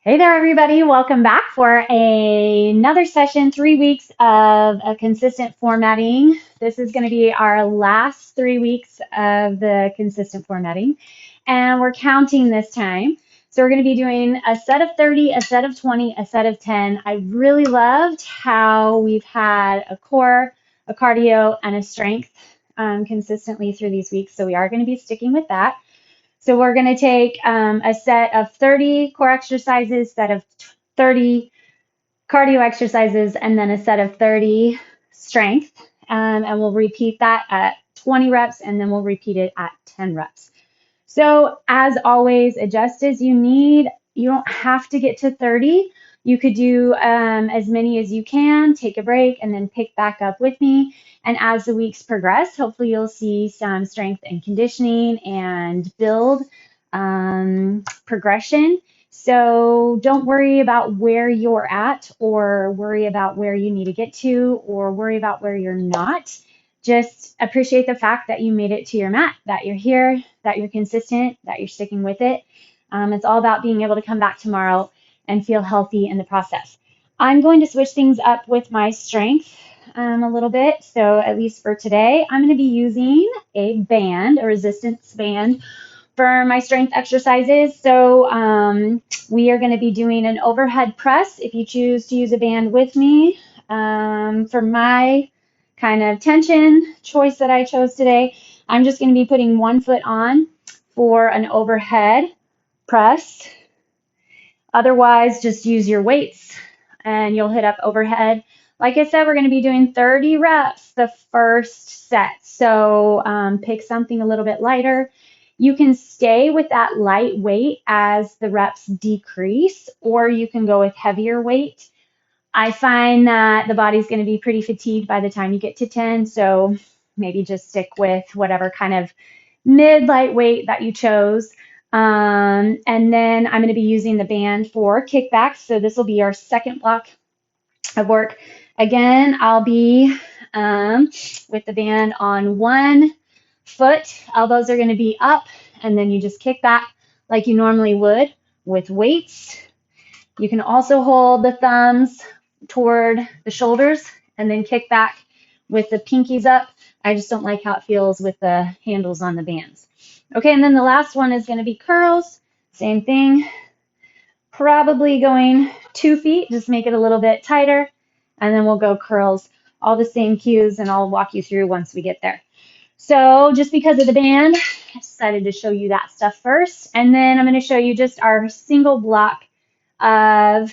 Hey there, everybody. Welcome back for another session, 3 weeks of a consistent formatting. This is going to be our last 3 weeks of the consistent formatting, and we're counting this time. So we're going to be doing a set of 30, a set of 20, a set of 10. I really loved how we've had a core, a cardio, and a strength consistently through these weeks. So we are going to be sticking with that. So we're going to take a set of 30 core exercises, set of 30 cardio exercises, and then a set of 30 strength. And we'll repeat that at 20 reps, and then we'll repeat it at 10 reps. So as always, adjust as you need. You don't have to get to 30. You could do as many as you can, take a break, and then pick back up with me. And as the weeks progress, hopefully you'll see some strength and conditioning and build progression. So don't worry about where you're at, or worry about where you need to get to, or worry about where you're not. Just appreciate the fact that you made it to your mat, that you're here, that you're consistent, that you're sticking with it. It's all about being able to come back tomorrow and feel healthy in the process. I'm going to switch things up with my strength a little bit. So at least for today, I'm going to be using a band, a resistance band for my strength exercises. So we are going to be doing an overhead press if you choose to use a band with me. For my kind of tension choice that I chose today, I'm just going to be putting one foot on for an overhead press. Otherwise, just use your weights and you'll hit up overhead. Like I said, we're going to be doing 30 reps the first set. So pick something a little bit lighter. You can stay with that light weight as the reps decrease, or you can go with heavier weight. I find that the body's going to be pretty fatigued by the time you get to 10, so maybe just stick with whatever kind of mid-light weight that you chose. And then I'm going to be using the band for kickbacks, so this will be our second block of work. Again, I'll be with the band on one foot. Elbows are going to be up, and then you just kick back like you normally would with weights. You can also hold the thumbs toward the shoulders and then kick back with the pinkies up. I just don't like how it feels with the handles on the bands. Okay, and then the last one is going to be curls. Same thing. Probably going 2 feet, just make it a little bit tighter, and then we'll go curls. All the same cues, and I'll walk you through once we get there. So just because of the band, I decided to show you that stuff first, and then I'm going to show you just our single block of,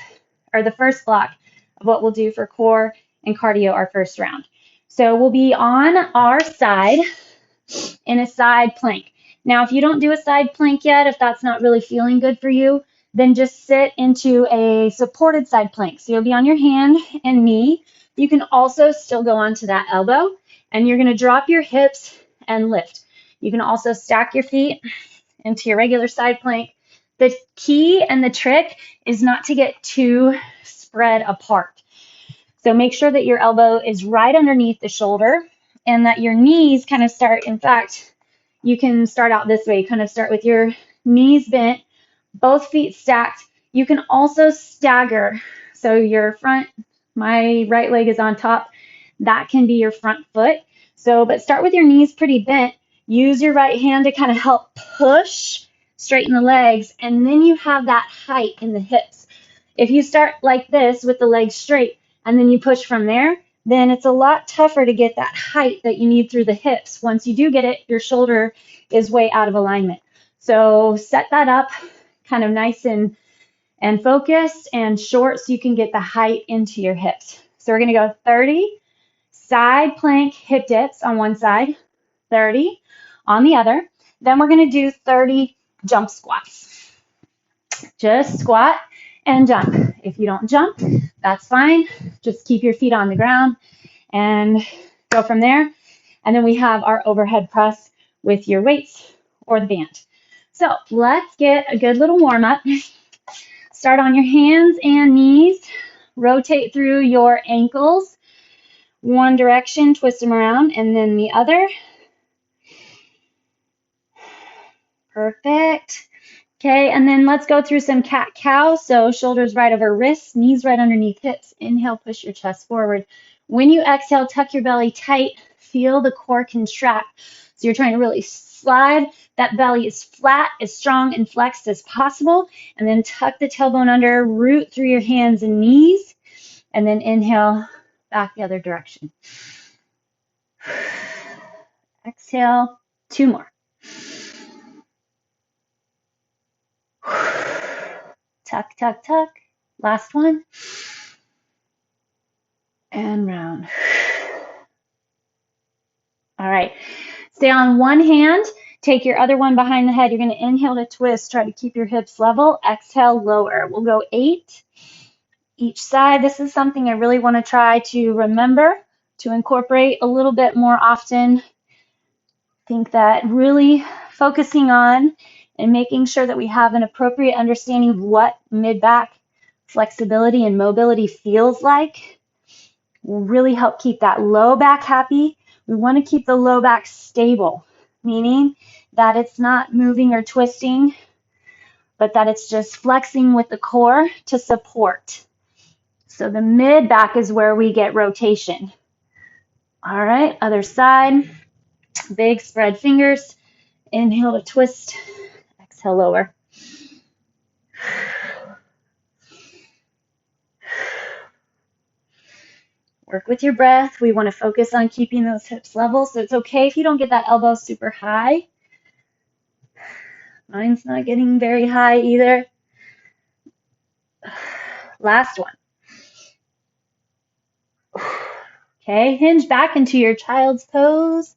or the first block of what we'll do for core and cardio our first round. So we'll be on our side in a side plank. Now, if you don't do a side plank yet, if that's not really feeling good for you, then just sit into a supported side plank. So you'll be on your hand and knee. You can also still go onto that elbow, and you're going to drop your hips and lift. You can also stack your feet into your regular side plank. The key and the trick is not to get too spread apart. So make sure that your elbow is right underneath the shoulder and that your knees kind of start. In fact, you can start out this way. Kind of start with your knees bent, both feet stacked. You can also stagger. So your front, my right leg is on top. That can be your front foot. So, but start with your knees pretty bent. Use your right hand to kind of help push, straighten the legs, and then you have that height in the hips. If you start like this with the legs straight and then you push from there, then it's a lot tougher to get that height that you need through the hips. Once you do get it, your shoulder is way out of alignment. So set that up kind of nice and focused and short so you can get the height into your hips. So we're going to go 30 side plank hip dips on one side, 30 on the other. Then we're going to do 30 jump squats. Just squat and jump. If you don't jump, that's fine. Just keep your feet on the ground and go from there. And then we have our overhead press with your weights or the band. So let's get a good little warm up. Start on your hands and knees. Rotate through your ankles. One direction, twist them around, and then the other. Perfect. Okay, and then let's go through some cat-cow. So shoulders right over wrists, knees right underneath hips. Inhale, push your chest forward. When you exhale, tuck your belly tight. Feel the core contract. So you're trying to really slide that belly as flat, as strong, and flexed as possible. And then tuck the tailbone under, root through your hands and knees. And then inhale, back the other direction. Exhale, 2 more. Tuck, tuck, tuck. Last one. And round. All right. Stay on one hand. Take your other one behind the head. You're going to inhale to twist. Try to keep your hips level. Exhale, lower. We'll go 8 each side. This is something I really want to try to remember to incorporate a little bit more often. I think that really focusing on and making sure that we have an appropriate understanding of what mid-back flexibility and mobility feels like will really help keep that low back happy. We want to keep the low back stable, meaning that it's not moving or twisting, but that it's just flexing with the core to support. So the mid back is where we get rotation. All right, other side. Big spread fingers. Inhale to twist. Exhale, lower. Work with your breath. We want to focus on keeping those hips level. So it's okay if you don't get that elbow super high. Mine's not getting very high either. Last one. Okay, hinge back into your child's pose.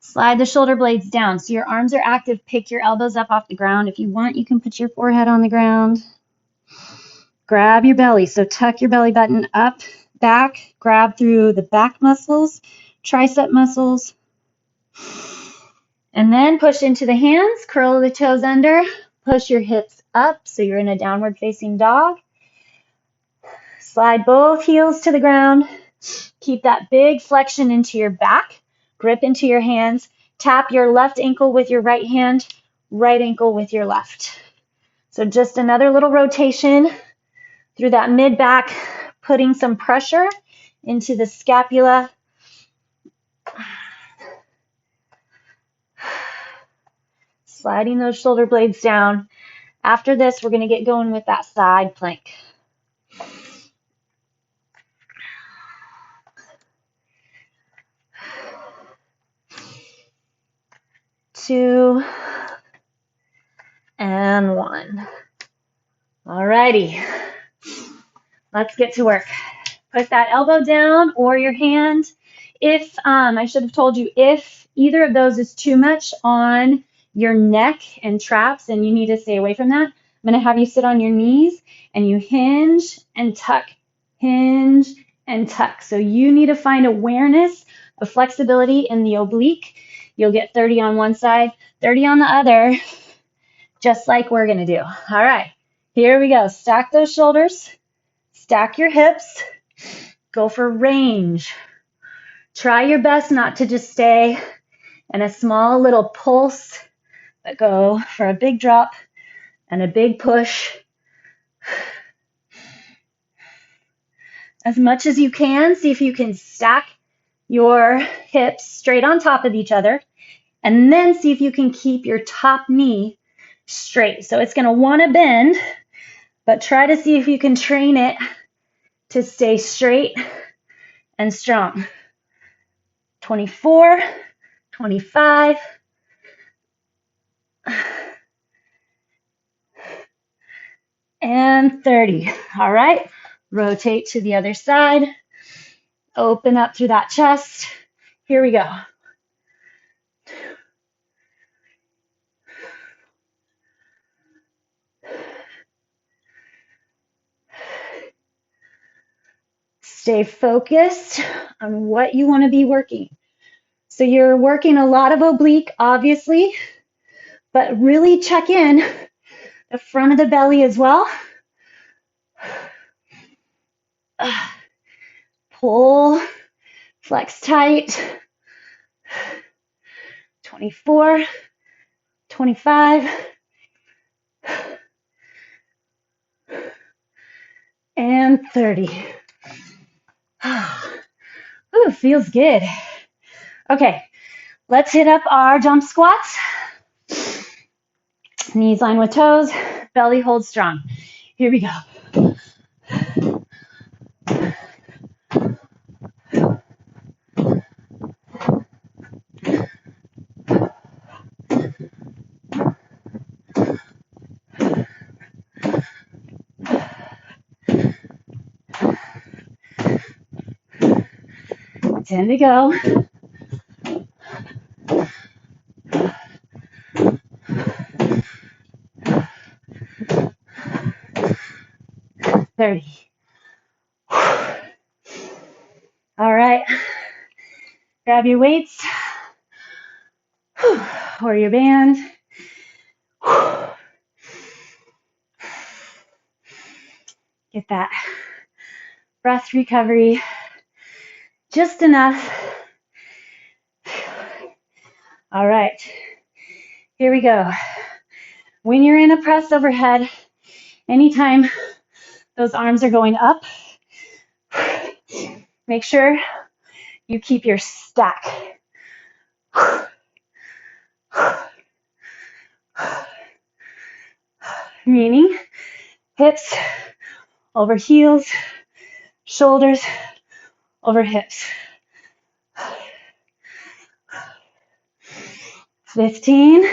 Slide the shoulder blades down so your arms are active. Pick your elbows up off the ground. If you want, you can put your forehead on the ground. Grab your belly. So tuck your belly button up, back. Grab through the back muscles, tricep muscles. And then push into the hands. Curl the toes under. Push your hips up so you're in a downward facing dog. Slide both heels to the ground. Keep that big flexion into your back. Grip into your hands. Tap your left ankle with your right hand, right ankle with your left. So just another little rotation through that mid back, putting some pressure into the scapula. Sliding those shoulder blades down. After this, we're going to get going with that side plank. Two and one. Alrighty, let's get to work. Put that elbow down or your hand. If, I should have told you, if either of those is too much on your neck and traps and you need to stay away from that, I'm going to have you sit on your knees and you hinge and tuck, hinge and tuck. So you need to find awareness of flexibility in the oblique. You'll get 30 on one side, 30 on the other, just like we're going to do. All right, here we go. Stack those shoulders, stack your hips, go for range. Try your best not to just stay in a small little pulse, but go for a big drop and a big push. As much as you can, see if you can stack your hips straight on top of each other, and then see if you can keep your top knee straight. So it's going to want to bend, but try to see if you can train it to stay straight and strong. 24, 25, and 30. All right, rotate to the other side. Open up through that chest. Here we go. Stay focused on what you want to be working. So you're working a lot of oblique, obviously, but really check in the front of the belly as well. Pull, flex tight. 24, 25, and 30. Ooh, feels good. Okay, let's hit up our jump squats. Knees line with toes, belly hold strong. Here we go. 10 to go. 30. All right, grab your weights or your band. Get that breath recovery just enough. All right, here we go. When you're in a press overhead, anytime those arms are going up, make sure you keep your stack. Meaning hips over heels, shoulders over hips. 15.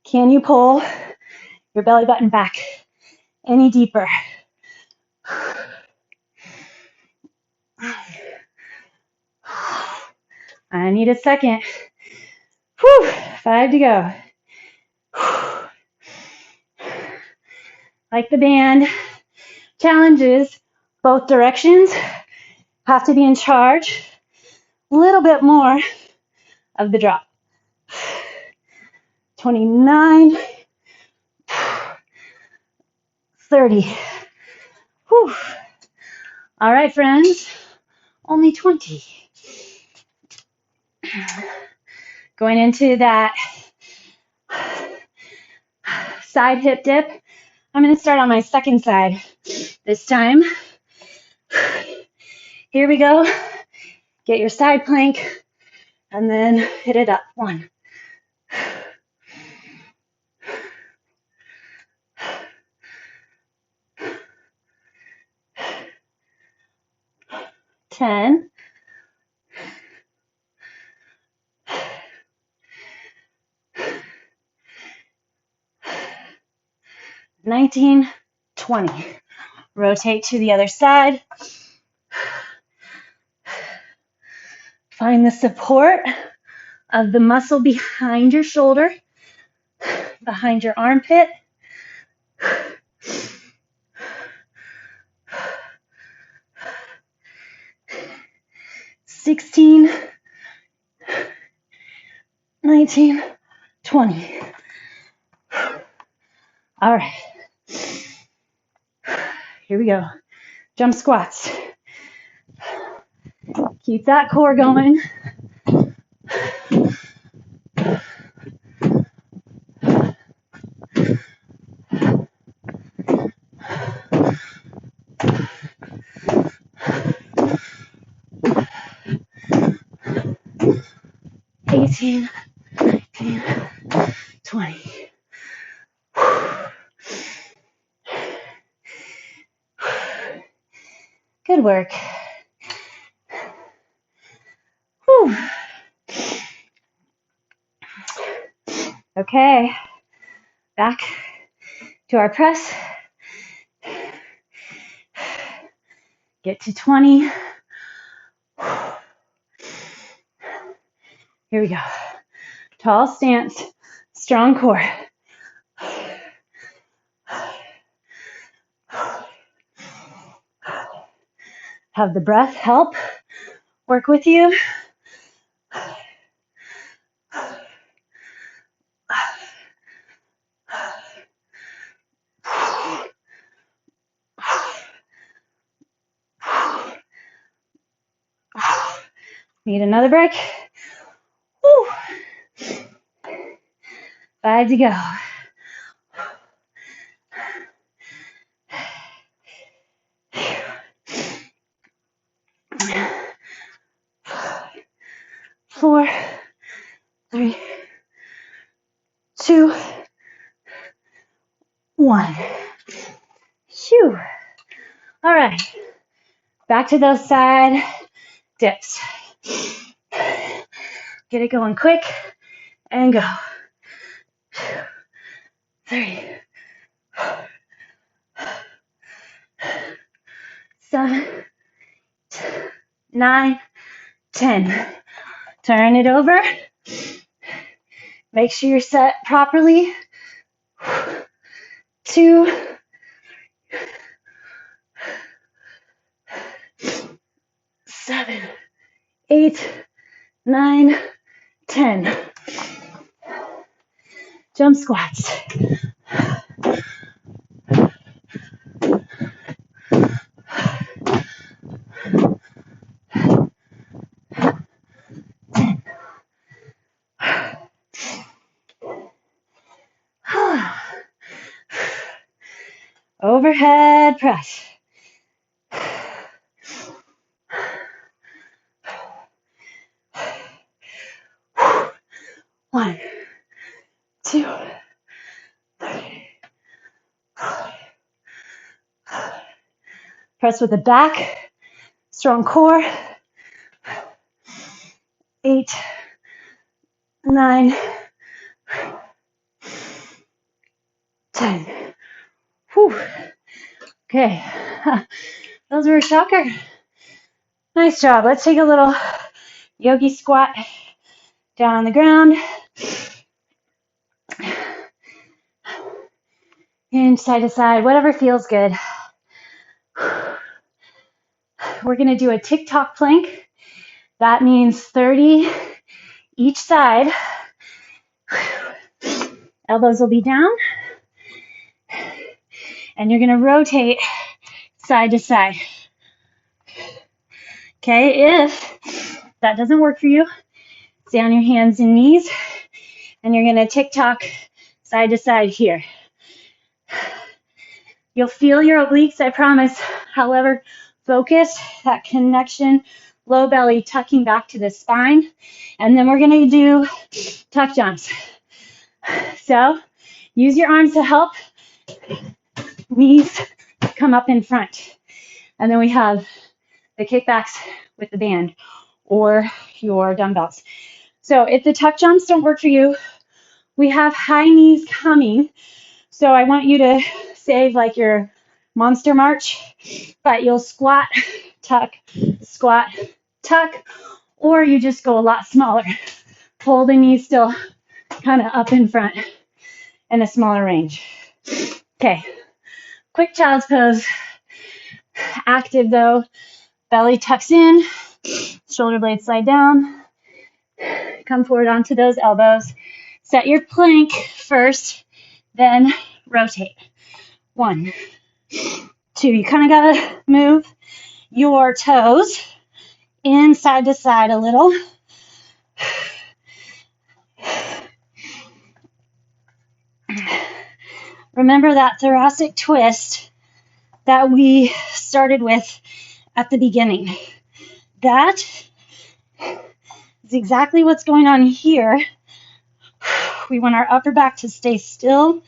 Can you pull your belly button back any deeper? I need a second. Whew, 5 to go. Like the band, challenges both directions, have to be in charge. A little bit more of the drop. 29, 30. Whew. All right, friends, only 20. Going into that side hip dip. I'm going to start on my second side this time. Here we go. Get your side plank and then hit it up. 1. 10. 19, 20. Rotate to the other side. Find the support of the muscle behind your shoulder, behind your armpit. 16, 19, 20. All right. Here we go. Jump squats. Keep that core going. Eighteen, 19, 20. Good work. Whew. Okay, back to our press. Get to 20. Here we go. Tall stance, strong core. Have the breath help work with you. Need another break. Woo. 5 to go. 4, 3, 2, 1. Phew. All right. Back to those side dips. Get it going quick and go. 3, 7, 9, 10. Turn it over. Make sure you're set properly. 2, 7, 8, 9, 10. Jump squats. Overhead press. 1, 2, 3. Press with the back, strong core. 8, 9, 10. Whew. Okay, those were a shocker. Nice job. Let's take a little yogi squat down on the ground. And side to side, whatever feels good. We're going to do a Ticktock plank. That means 30 each side. Elbows will be down. And you're going to rotate side to side. Okay, if that doesn't work for you, stay on your hands and knees. And you're going to Ticktock side to side here. You'll feel your obliques, I promise. However, focus that connection, low belly tucking back to the spine. And then we're going to do tuck jumps. So use your arms to help. Knees come up in front. And then we have the kickbacks with the band or your dumbbells. So if the tuck jumps don't work for you, we have high knees coming. So I want you to save like your monster march, but you'll squat, tuck, or you just go a lot smaller. Pull the knees still kind of up in front in a smaller range. Okay, quick child's pose. Active though, belly tucks in, shoulder blades slide down. Come forward onto those elbows. Set your plank first, then rotate. 1, 2. You kind of got to move your toes inside to side a little. Remember that thoracic twist that we started with at the beginning. That is exactly what's going on here. We want our upper back to stay still,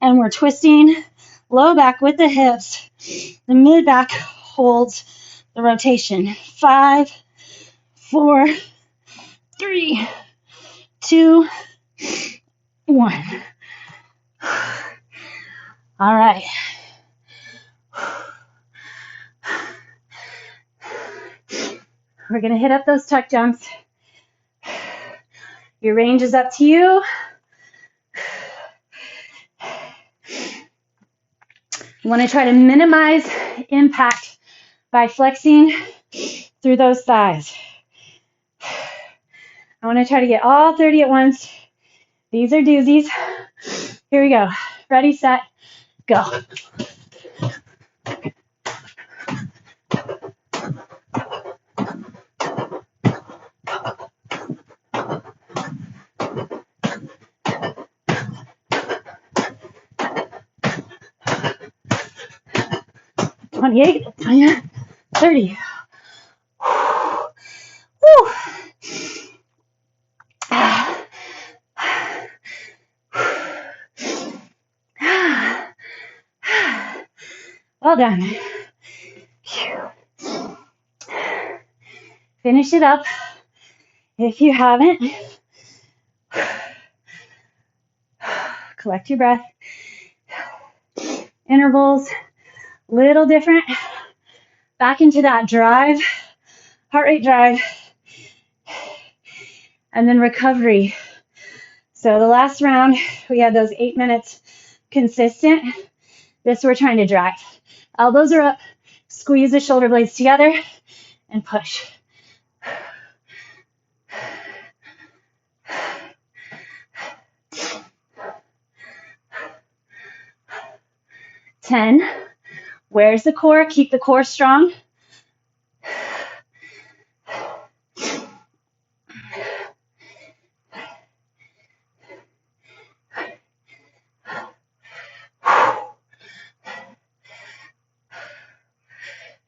and we're twisting low back with the hips. The mid back holds the rotation. 5, 4, 3, 2, 1. All right. We're going to hit up those tuck jumps. Your range is up to you. You want to try to minimize impact by flexing through those thighs. I want to try to get all 30 at once. These are doozies. Here we go. Ready, set, go. 28, 29, 30. Woo. Well done. Finish it up. If you haven't, collect your breath. Intervals, little different. Back into that drive, heart rate drive, and then recovery. So the last round, we had those 8 minutes consistent. This we're trying to drive. Elbows are up, squeeze the shoulder blades together, and push. 10. Where's the core? Keep the core strong.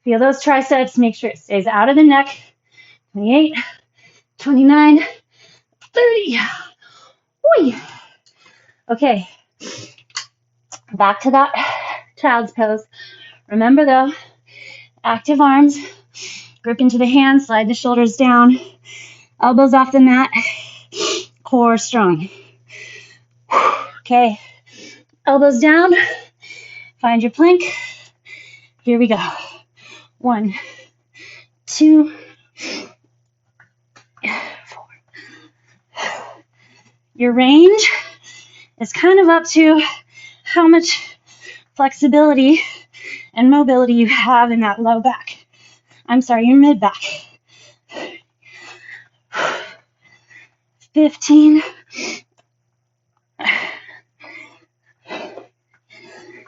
'Feel those triceps. Make sure it stays out of the neck. 28, 29, 30. Whee. Okay. Back to that child's pose. Remember though, active arms. Grip into the hands. Slide the shoulders down. Elbows off the mat. Core strong. Okay. Elbows down. Find your plank. Here we go. 1, 2, 4. Your range is kind of up to how much flexibility and mobility you have in that low back. I'm sorry, your mid back. 15.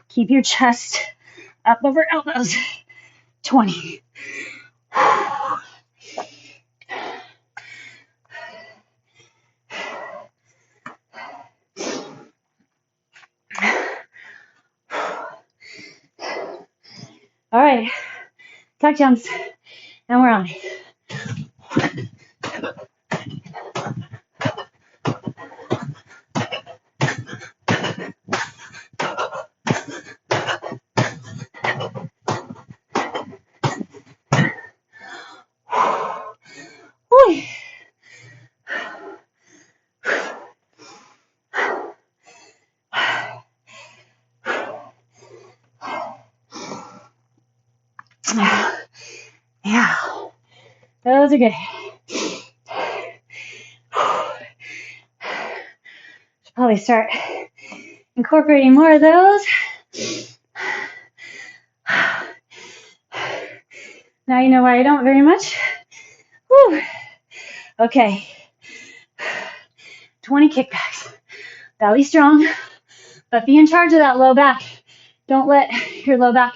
Keep your chest up over elbows. 20. All right, tuck jumps, and we're on. Yeah, those are good. Should probably start incorporating more of those. Now you know why I don't very much. Whew. Okay, 20 kickbacks. Belly strong, but be in charge of that low back. Don't let your low back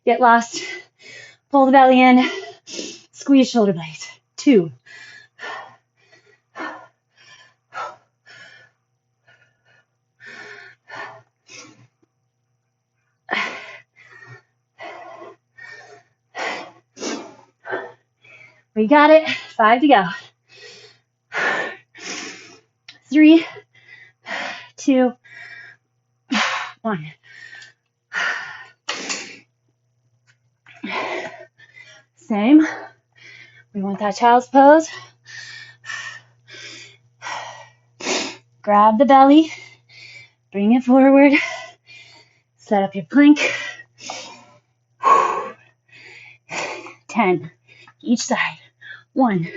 get lost. Pull the belly in, squeeze shoulder blades. 2. We got it. 5 to go. 3, 2, 1. Same. We want that child's pose. Grab the belly. Bring it forward. Set up your plank. 10. Each side. 1,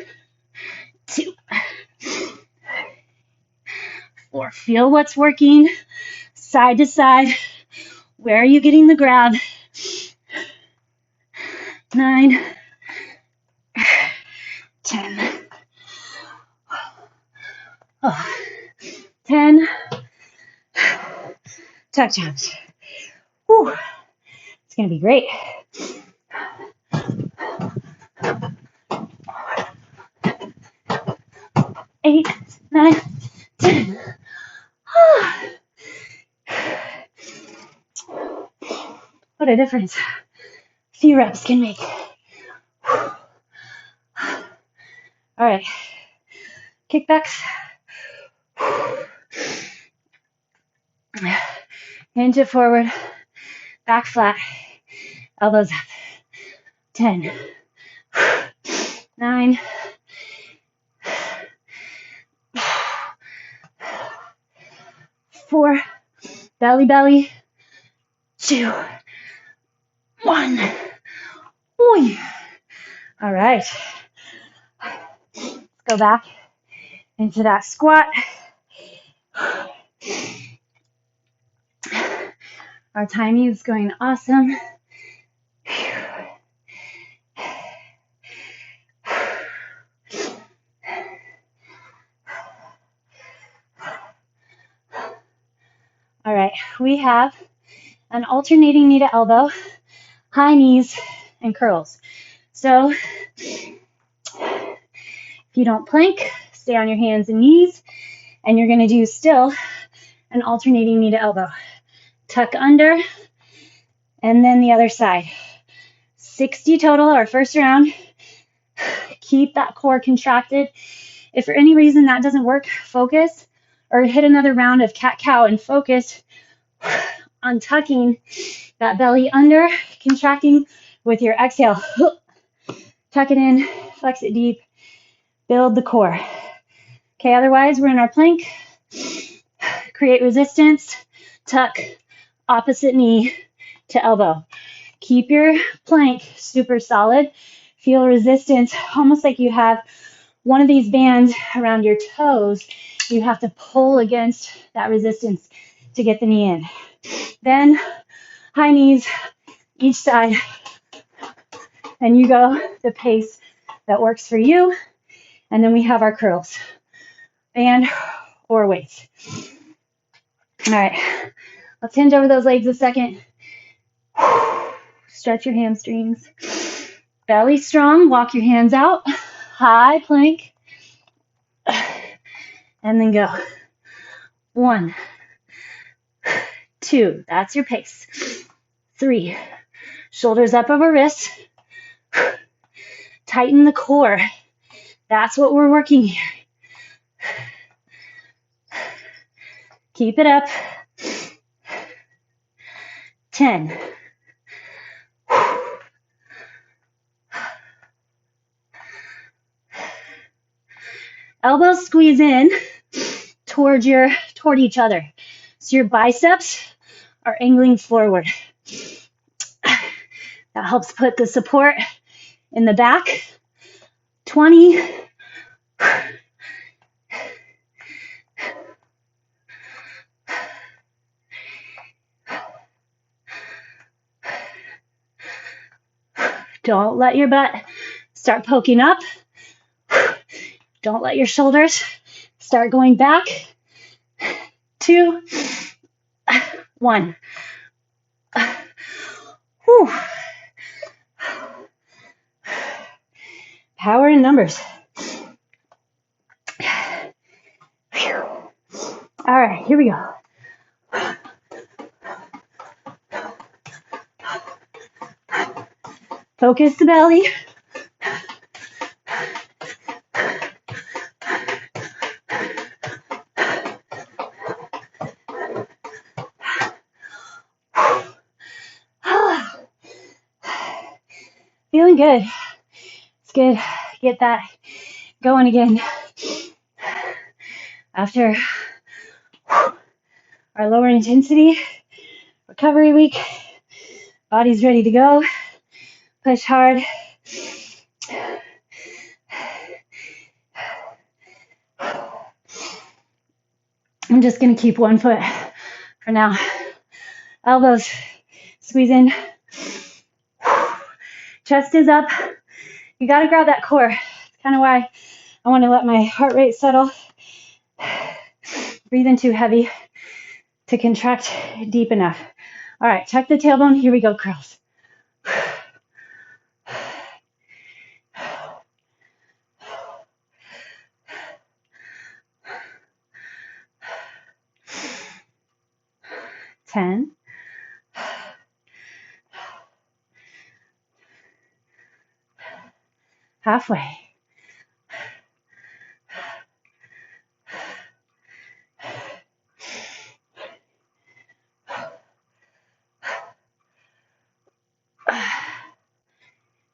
2, 4. Feel what's working. Side to side. Where are you getting the grab? 9, 10. 10. Tuck jumps. Whew. It's going to be great. 8, 9, 10. What a difference. few reps can make. All right, kickbacks. Hinge it forward, back flat, elbows up. 10, 9, 4, belly, 2, 1. Ooh. All right, let's go back into that squat. Our timing is going awesome. All right, we have an alternating knee to elbow, high knees, and curls. So if you don't plank, stay on your hands and knees, and you're gonna do still an alternating knee to elbow. Tuck under, and then the other side. 60 total, our first round. Keep that core contracted. If for any reason that doesn't work, focus, or hit another round of cat-cow and focus on tucking that belly under, contracting with your exhale. Tuck it in, flex it deep, build the core. Okay, otherwise we're in our plank. Create resistance, tuck, opposite knee to elbow. Keep your plank super solid. Feel resistance, almost like you have one of these bands around your toes. You have to pull against that resistance to get the knee in. Then high knees each side, and you go the pace that works for you. And then we have our curls, band or weights. All right, let's hinge over those legs a second. Stretch your hamstrings. Belly strong, walk your hands out. High plank. And then go. 1, 2, that's your pace. 3, shoulders up over wrists. Tighten the core. That's what we're working here. Keep it up. 10. Elbows squeeze in toward each other. So your biceps are angling forward. That helps put the support in the back. 20. Don't let your butt start poking up. Don't let your shoulders start going back. 2, 1. Whew. Power in numbers. All right, here we go. Focus the belly. Feeling good. It's good. Get that going again. After our lower intensity recovery week, body's ready to go. Push hard. I'm just going to keep one foot for now. Elbows squeeze in. Chest is up. You got to grab that core. It's kind of why I want to let my heart rate settle. Breathe in too heavy to contract deep enough. All right, tuck the tailbone. Here we go, curls. Ten, Halfway.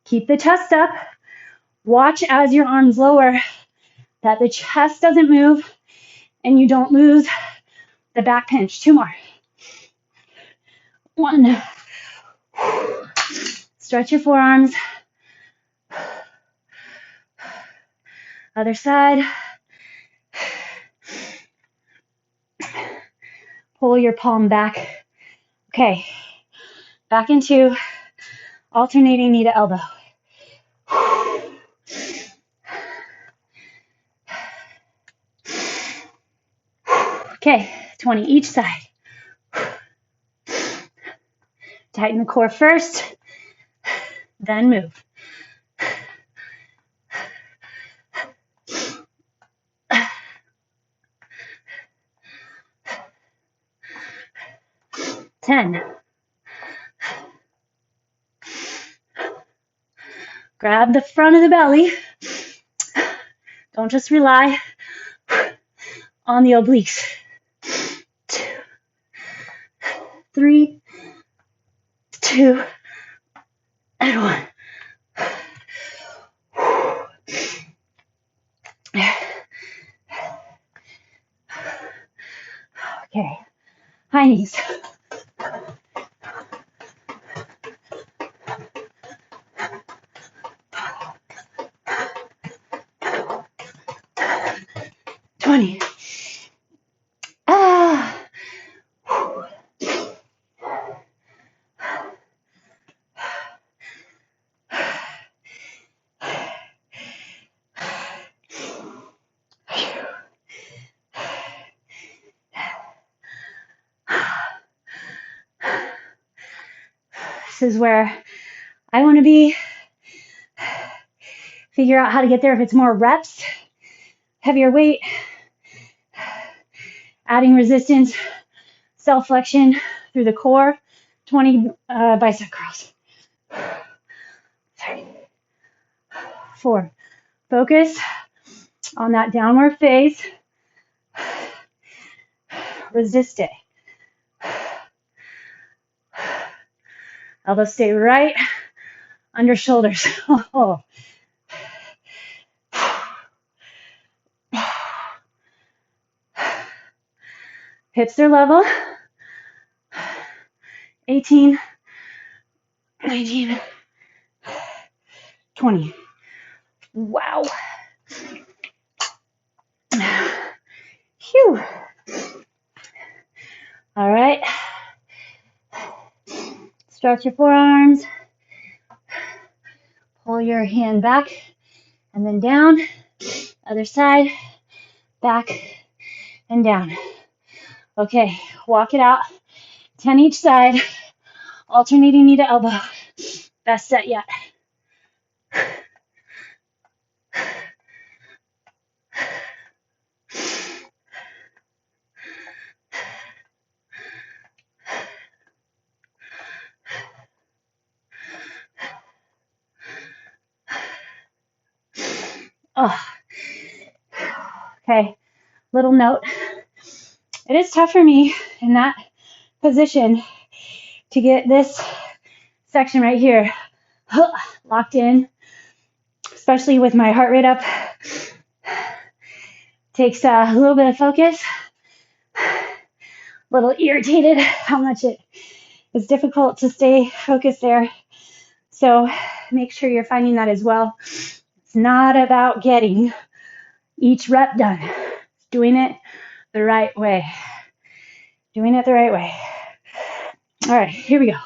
Keep the chest up. Watch as your arms lower that the chest doesn't move and you don't lose the back pinch. 2 more. 1. Stretch your forearms. Other side. Pull your palm back. Okay. Back into alternating knee to elbow. Okay, 20 each side. Tighten the core first, then move. Ten. Grab the front of the belly. Don't just rely on the obliques. 2, 3, 2, and 1. Okay, high knees. This is where I want to be. Figure out how to get there if it's more reps, heavier weight, adding resistance, self-flexion through the core, 20 bicep curls. 3, 4. Focus on that downward phase. Resist it. Elbows stay right under shoulders. Oh. Hips are level. 18, 19, 20. Wow. Phew. All right. Stretch your forearms. Pull your hand back and then down. Other side, back and down. Okay, walk it out. 10 each side, alternating knee to elbow. Best set yet. Oh. Okay, little note. It is tough for me in that position to get this section right here locked in, especially with my heart rate up. Takes a little bit of focus. A little irritated how much it is difficult to stay focused there. So make sure you're finding that as well. It's not about getting each rep done. It's doing it the right way. Doing it the right way. All right, here we go.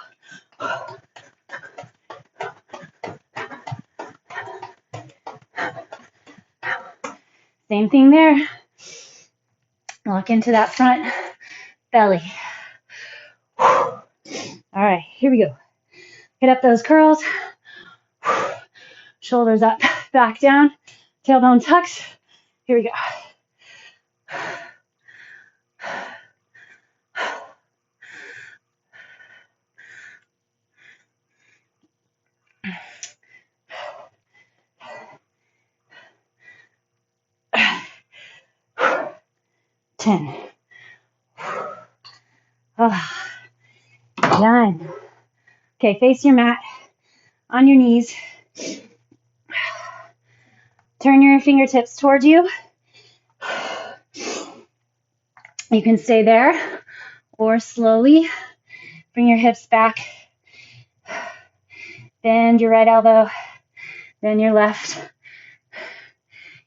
Same thing there. Lock into that front belly. All right, here we go. Get up those curls. Shoulders up, back down. Tailbone tucks. Here we go. 10. Oh, done. Okay, face your mat on your knees. Turn your fingertips towards you. You can stay there or slowly bring your hips back. Bend your right elbow, then your left.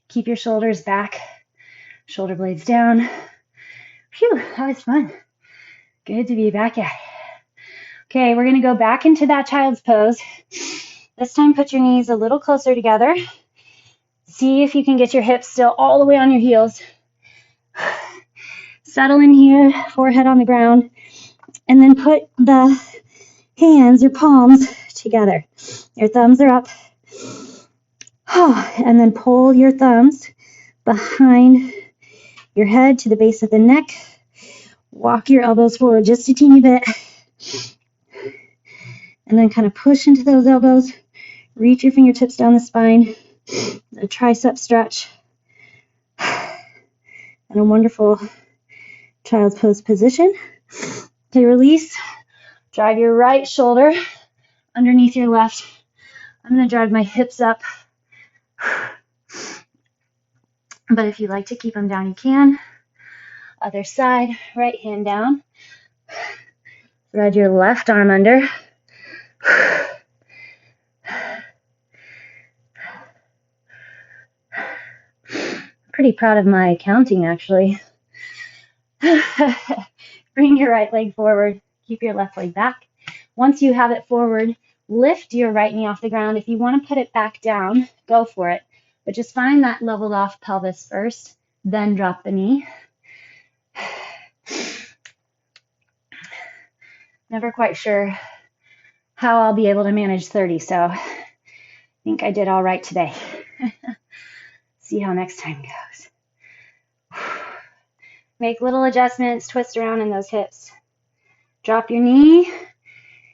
Keep your shoulders back, shoulder blades down. Phew, that was fun. Good to be back at it. Okay, we're going to go back into that child's pose. This time, put your knees a little closer together. See if you can get your hips still all the way on your heels. Settle in here, forehead on the ground, and then put the hands, your palms, together. Your thumbs are up. And then pull your thumbs behind your head to the base of the neck. Walk your elbows forward just a teeny bit. And then kind of push into those elbows. Reach your fingertips down the spine. A tricep stretch. And a wonderful child's pose position. Okay, release. Drive your right shoulder underneath your left. I'm going to drive my hips up. But if you like to keep them down, you can. Other side, right hand down. Thread your left arm under. Pretty proud of my counting, actually. Bring your right leg forward. Keep your left leg back. Once you have it forward, lift your right knee off the ground. If you want to put it back down, go for it. But just find that leveled off pelvis first, then drop the knee. Never quite sure how I'll be able to manage 30, so I think I did all right today. See how next time goes. Make little adjustments, twist around in those hips. Drop your knee,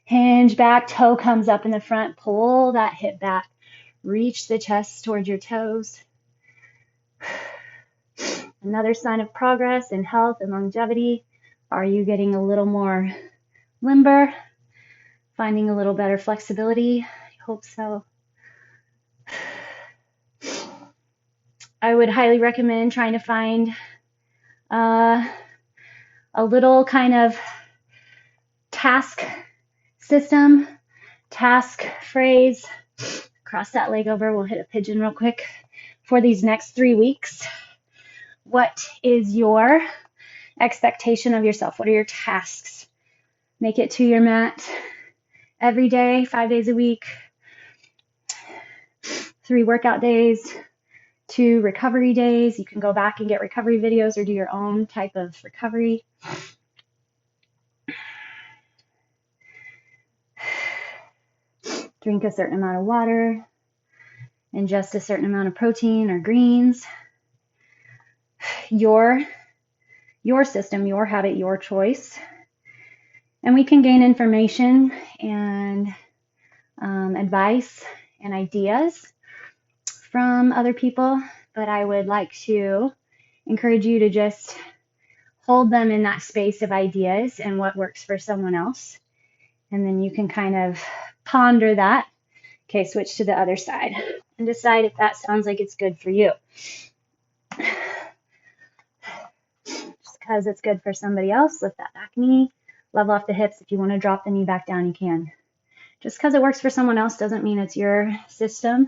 hinge back, toe comes up in the front, pull that hip back. Reach the chest towards your toes. Another sign of progress in health and longevity. Are you getting a little more limber? Finding a little better flexibility? I hope so. I would highly recommend trying to find a little kind of task system, task phrase. Cross that leg over. We'll hit a pigeon real quick for these next 3 weeks. What is your expectation of yourself? What are your tasks? Make it to your mat every day, 5 days a week, 3 workout days, 2 recovery days. You can go back and get recovery videos or do your own type of recovery. Drink a certain amount of water, ingest a certain amount of protein or greens. Your system, your habit, your choice. And we can gain information and advice and ideas from other people, but I would like to encourage you to just hold them in that space of ideas and what works for someone else. And then you can kind of ponder that. Okay, switch to the other side and decide if that sounds like it's good for you. Just because it's good for somebody else, lift that back knee, level off the hips. If you want to drop the knee back down, you can. Just because it works for someone else doesn't mean it's your system.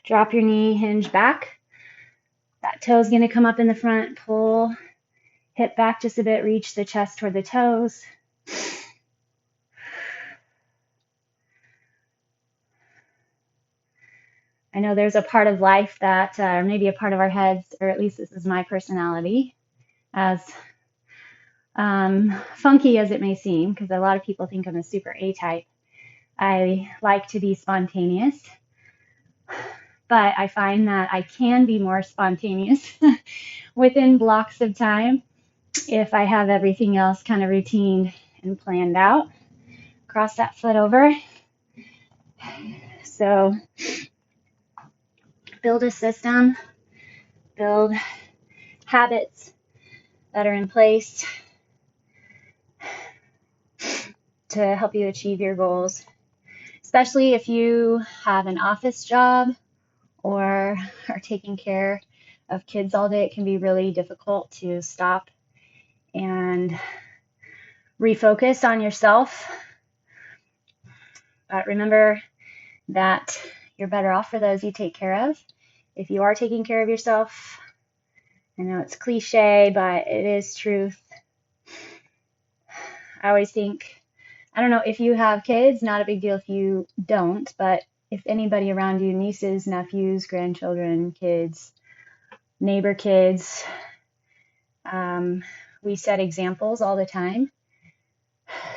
Drop your knee, hinge back. That toe's going to come up in the front. Pull hip back just a bit. Reach the chest toward the toes. I know there's a part of life that, or maybe a part of our heads, or at least this is my personality, as funky as it may seem, because a lot of people think I'm a super A-type. I like to be spontaneous. But I find that I can be more spontaneous within blocks of time. if I have everything else kind of routine and planned out. Cross that foot over. So build a system, build habits that are in place to help you achieve your goals, especially if you have an office job or are taking care of kids all day. It can be really difficult to stop and refocus on yourself. But remember that you're better off for those you take care of. If you are taking care of yourself, I know it's cliche, but it is truth. I always think, I don't know, if you have kids, not a big deal if you don't, but if anybody around you, nieces, nephews, grandchildren, kids, neighbor kids, we set examples all the time.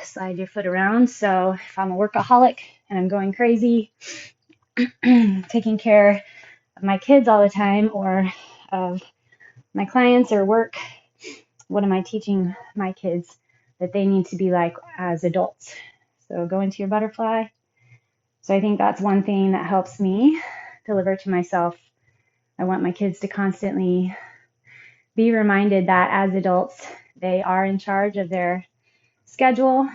Slide your foot around. So if I'm a workaholic and I'm going crazy, taking care of my kids all the time or of my clients or work, what am I teaching my kids that they need to be like as adults? So go into your butterfly. So I think that's one thing that helps me deliver to myself. I want my kids to constantly be reminded that as adults, they are in charge of their schedule,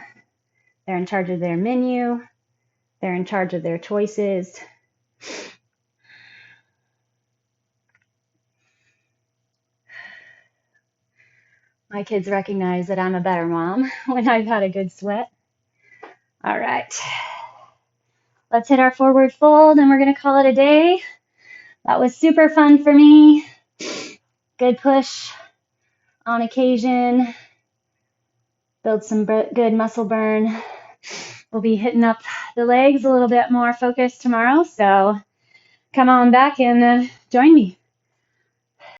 they're in charge of their menu, they're in charge of their choices. My kids recognize that I'm a better mom when I've had a good sweat. All right. Let's hit our forward fold and we're going to call it a day. That was super fun for me. Good push on occasion. Build some good muscle burn. We'll be hitting up the legs a little bit more focused tomorrow. So come on back and join me.